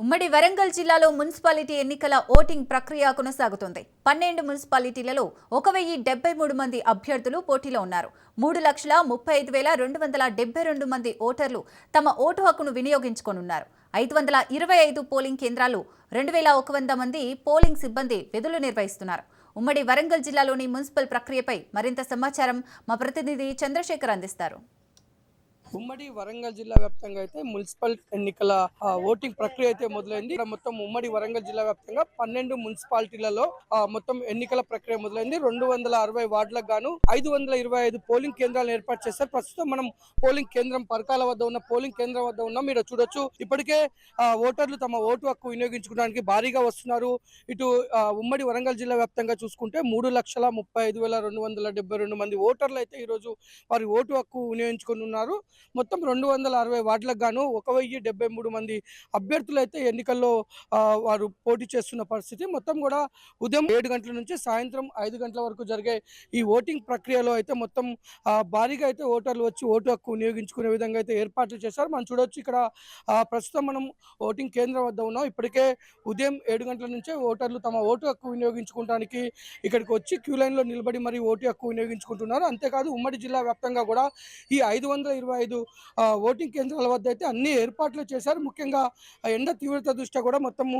ఉమ్మడి వరంగల్ జిల్లాలో మున్సిపాలిటీ ఎన్నికల ఓటింగ్ ప్రక్రియ కొనసాగుతోంది. 12 మున్సిపాలిటీలలో 1073 మంది అభ్యర్థులు పోటీలో ఉన్నారు. 3,35,272 మంది ఓటర్లు తమ ఓటు హక్కును వినియోగించుకోనున్నారు. 525 పోలింగ్ కేంద్రాలు 2,100 మంది పోలింగ్ సిబ్బంది విధులు నిర్వహిస్తున్నారు. ఉమ్మడి వరంగల్ జిల్లాలోని మున్సిపల్ ప్రక్రియపై మరింత సమాచారం మా ప్రతినిధి చంద్రశేఖర్ అందిస్తారు. ఉమ్మడి వరంగల్ జిల్లా వ్యాప్తంగా అయితే మున్సిపల్ ఎన్నికల ఓటింగ్ ప్రక్రియ అయితే మొదలైంది. మొత్తం ఉమ్మడి వరంగల్ జిల్లా వ్యాప్తంగా 12 మున్సిపాలిటీలలో మొత్తం ఎన్నికల ప్రక్రియ మొదలైంది. 260 వార్డులకు గాను 525 పోలింగ్ కేంద్రాలను ఏర్పాటు చేశారు. ప్రస్తుతం మనం పోలింగ్ కేంద్రం పరకాల వద్ద ఉన్న పోలింగ్ కేంద్రం వద్ద ఉన్నాం. మీరు చూడొచ్చు, ఇప్పటికే ఓటర్లు తమ ఓటు హక్కు వినియోగించుకోవడానికి భారీగా వస్తున్నారు. ఇటు ఉమ్మడి వరంగల్ జిల్లా వ్యాప్తంగా చూసుకుంటే 3,35,272 మంది ఓటర్లు అయితే ఈరోజు వారి ఓటు హక్కు వినియోగించుకొని ఉన్నారు. మొత్తం 260 వార్డులకు గాను 1,073 మంది అభ్యర్థులు అయితే ఎన్నికల్లో వారు పోటీ చేస్తున్న పరిస్థితి. మొత్తం కూడా ఉదయం 7 గంటల నుంచి సాయంత్రం 5 గంటల వరకు జరిగే ఈ ఓటింగ్ ప్రక్రియలో అయితే మొత్తం భారీగా అయితే ఓటర్లు వచ్చి ఓటు హక్కు వినియోగించుకునే విధంగా అయితే ఏర్పాట్లు చేశారు. మనం చూడవచ్చు, ఇక్కడ ప్రస్తుతం మనం ఓటింగ్ కేంద్రం వద్ద ఉన్నాం. ఇప్పటికే ఉదయం 7 గంటల నుంచే ఓటర్లు తమ ఓటు హక్కు వినియోగించుకోవడానికి ఇక్కడికి వచ్చి క్యూ లైన్లో నిలబడి మరి ఓటు హక్కు వినియోగించుకుంటున్నారు. అంతేకాదు ఉమ్మడి జిల్లా వ్యాప్తంగా కూడా ఈ 525 ఓటింగ్ కేంద్రాల వద్ద అయితే అన్ని ఏర్పాట్లు చేశారు. ముఖ్యంగా ఎండ తీవ్రత దృష్ట్యా కూడా మొత్తము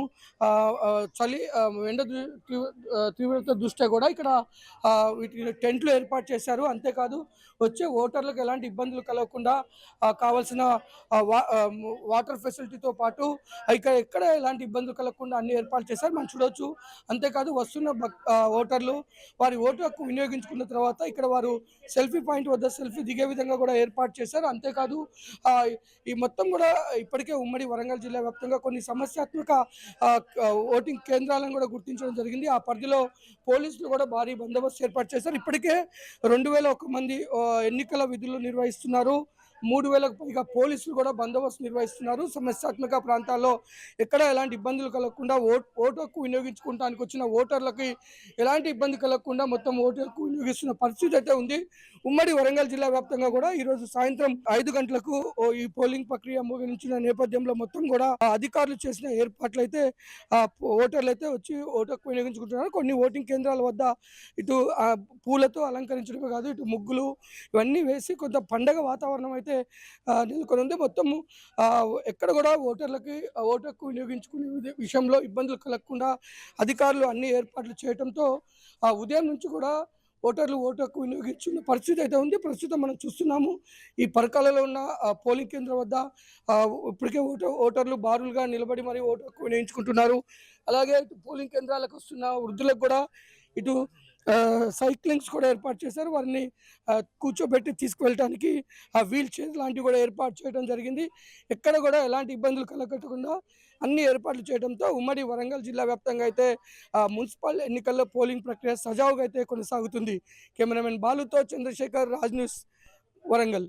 చలి ఎండ తీవ్రత దృష్ట్యా కూడా ఇక్కడ టెంట్లు ఏర్పాటు చేశారు. అంతేకాదు వచ్చే ఓటర్లకు ఎలాంటి ఇబ్బందులు కలగకుండా కావాల్సిన వాటర్ ఫెసిలిటీతో పాటు ఎక్కడ ఎలాంటి ఇబ్బందులు కలగకుండా అన్ని ఏర్పాటు చేశారు. మనం చూడవచ్చు. అంతేకాదు వస్తున్న ఓటర్లు వారి ఓటు హక్కు వినియోగించుకున్న తర్వాత ఇక్కడ వారు సెల్ఫీ పాయింట్ వద్ద సెల్ఫీ దిగే విధంగా కూడా ఏర్పాటు చేశారు. అంతేకాదు ఈ మొత్తం కూడా ఇప్పటికే ఉమ్మడి వరంగల్ జిల్లా వ్యాప్తంగా కొన్ని సమస్యాత్మక ఓటింగ్ కేంద్రాలను కూడా గుర్తించడం జరిగింది. ఆ పరిధిలో పోలీసులు కూడా భారీ బందోబస్తు ఏర్పాటు చేశారు. ఇప్పటికే 2,001 మంది ఎన్నికల విధులు నిర్వహిస్తున్నారు. 3,000కు పైగా పోలీసులు కూడా బందోబస్తు నిర్వహిస్తున్నారు. సమస్యాత్మక ప్రాంతాల్లో ఎక్కడ ఎలాంటి ఇబ్బందులు కలగకుండా ఓటు హక్కు వినియోగించుకోవడానికి వచ్చిన ఓటర్లకి ఎలాంటి ఇబ్బంది కలగకుండా మొత్తం ఓటు హక్కు వినియోగిస్తున్న పరిస్థితి అయితే ఉంది. ఉమ్మడి వరంగల్ జిల్లా వ్యాప్తంగా కూడా ఈరోజు సాయంత్రం 5 గంటలకు ఈ పోలింగ్ ప్రక్రియ ముగించిన నేపథ్యంలో మొత్తం కూడా అధికారులు చేసిన ఏర్పాట్లు అయితే ఓటర్లు అయితే వచ్చి ఓటు హక్కు వినియోగించుకుంటున్నారు. కొన్ని ఓటింగ్ కేంద్రాల వద్ద ఇటు పూలతో అలంకరించడమే కాదు, ఇటు ముగ్గులు ఇవన్నీ వేసి కొంత పండగ వాతావరణం అయితే నెలకొని ఉంది. మొత్తము ఎక్కడ కూడా ఓటర్లకి ఓటు హక్కు వినియోగించుకునే విషయంలో ఇబ్బందులు కలగకుండా అధికారులు అన్ని ఏర్పాట్లు చేయడంతో ఉదయం నుంచి కూడా ఓటర్లు ఓటు హక్కు వినియోగించుకున్న పరిస్థితి అయితే ఉంది. ప్రస్తుతం మనం చూస్తున్నాము, ఈ పరకాలలో ఉన్న పోలింగ్ కేంద్రం వద్ద ఇప్పటికే ఓటర్లు బారులుగా నిలబడి మరి ఓటు హక్కు వినియోగించుకుంటున్నారు. అలాగే ఇటు పోలింగ్ కేంద్రాలకు వస్తున్న వృద్ధులకు కూడా ఇటు సైక్లింగ్స్ కూడా ఏర్పాటు చేశారు. వారిని కూర్చోబెట్టి తీసుకువెళ్ళడానికి వీల్ చైర్ లాంటివి కూడా ఏర్పాటు చేయడం జరిగింది. ఎక్కడ కూడా ఎలాంటి ఇబ్బందులు కలగకుండా అన్ని ఏర్పాట్లు చేయడంతో ఉమ్మడి వరంగల్ జిల్లా వ్యాప్తంగా అయితే మున్సిపల్ ఎన్నికల్లో పోలింగ్ ప్రక్రియ సజావుగా అయితే కొనసాగుతుంది. కెమెరామెన్ బాలుతో చంద్రశేఖర్, రాజ్ న్యూస్, వరంగల్.